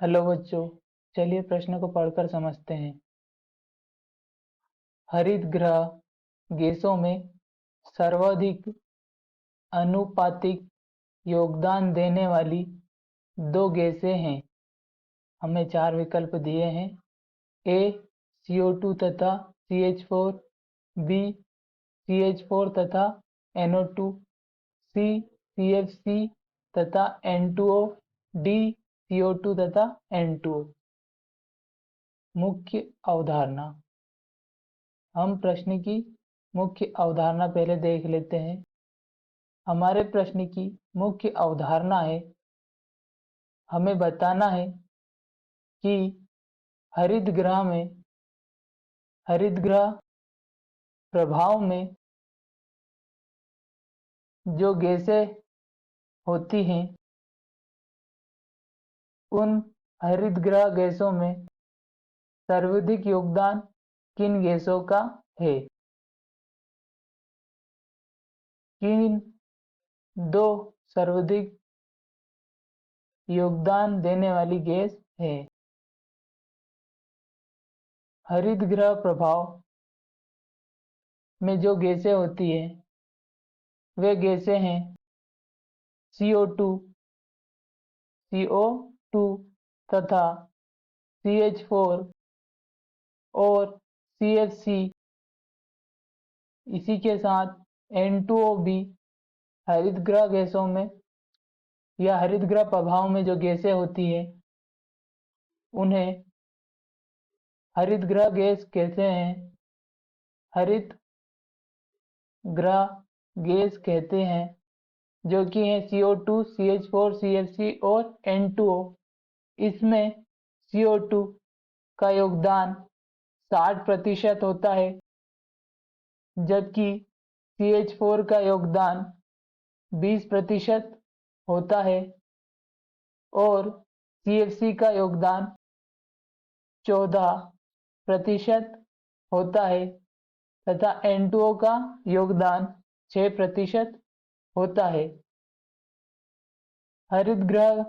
Hello बच्चों, चलिए प्रश्न को पढ़कर समझते हैं। हरितगृह गैसों में सर्वाधिक आनुपातिक योगदान देने वाली दो गैसें हैं। हमें चार विकल्प दिए हैं। ए CO2 तथा CH4, बी CH4 तथा NO2, सी CFC तथा N2O, डी CO2 तथा N2O। मुख्य अवधारणा। हम प्रश्न की मुख्य अवधारणा पहले देख लेते हैं। हमारे प्रश्न की मुख्य अवधारणा है, हमें बताना है कि हरितगृह प्रभाव में जो गैसें होती हैं, उन हरितगृह गैसों में सर्वाधिक योगदान किन गैसों का है। किन दो सर्वाधिक योगदान देने वाली गैस है। हरितगृह प्रभाव में जो गैसें होती है वे गैसें हैं CO2 तथा CH4 और CFC। इसी के साथ N2O भी हरितगृह गैसों में या हरितगृह प्रभाव में जो गैसें होती है उन्हें हरितगृह गैस कहते हैं। हरितगृह गैस कहते हैं जो कि है CO2, CH4, CFC और N2O। इसमें CO2 का योगदान 60% होता है, जबकि CH4 का योगदान 20% होता है और CFC का योगदान 14% होता है तथा N2O का योगदान 6% होता है। हरितगृह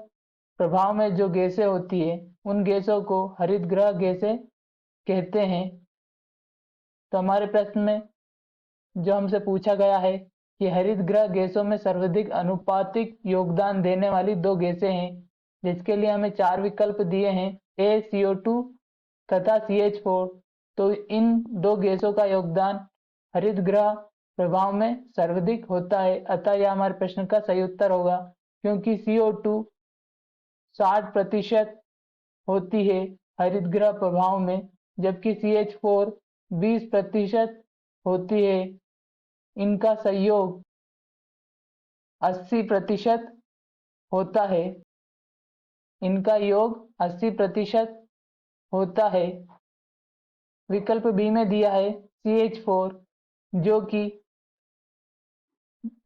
प्रभाव में जो गैसें होती है उन गैसों को हरितगृह गैसें कहते हैं। तो हमारे प्रश्न में जो हमसे पूछा गया है कि हरितगृह गैसों में सर्वाधिक आनुपातिक योगदान देने वाली दो गैसें हैं, जिसके लिए हमें चार विकल्प दिए हैं, ए CO2 तथा CH4। तो इन दो गैसों का योगदान हरितगृह प्रभाव में सर्वाधिक होता है, अतः यह हमारे प्रश्न का सही उत्तर होगा, क्योंकि CO2 60% होती है हरितगृह प्रभाव में, जबकि CH4 20% होती है। इनका संयोग 80% होता है। इनका योग 80% होता है। विकल्प बी में दिया है CH4 जो कि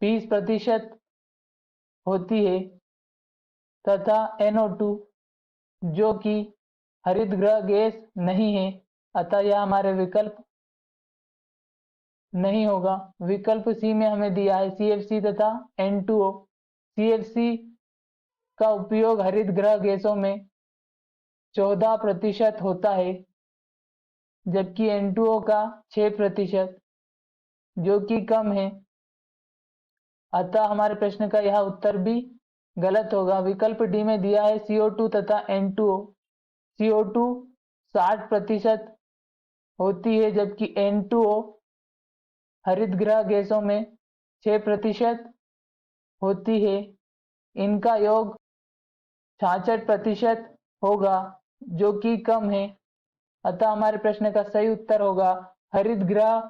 20% होती है तथा NO2 जो कि हरितगृह गैस नहीं है, अतः यह हमारे विकल्प नहीं होगा। विकल्प सी में हमें दिया है CFC तथा N2O। CFC का उपयोग हरितगृह गैसों में 14% होता है, जबकि N2O का 6%, जो कि कम है, अतः हमारे प्रश्न का यह उत्तर भी गलत होगा। विकल्प डी में दिया है CO2 तथा N2O। CO2 60% होती है, जबकि N2O हरितगृह गैसों में 6% होती है। इनका योग 66% होगा, जो कि कम है, अतः हमारे प्रश्न का सही उत्तर होगा हरितगृह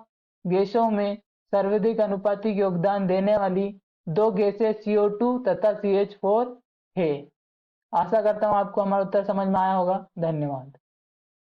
गैसों में सर्वाधिक आनुपातिक योगदान देने वाली दो गैसें CO2 तथा CH4 है। आशा करता हूं आपको हमारा उत्तर समझ में आया होगा। धन्यवाद।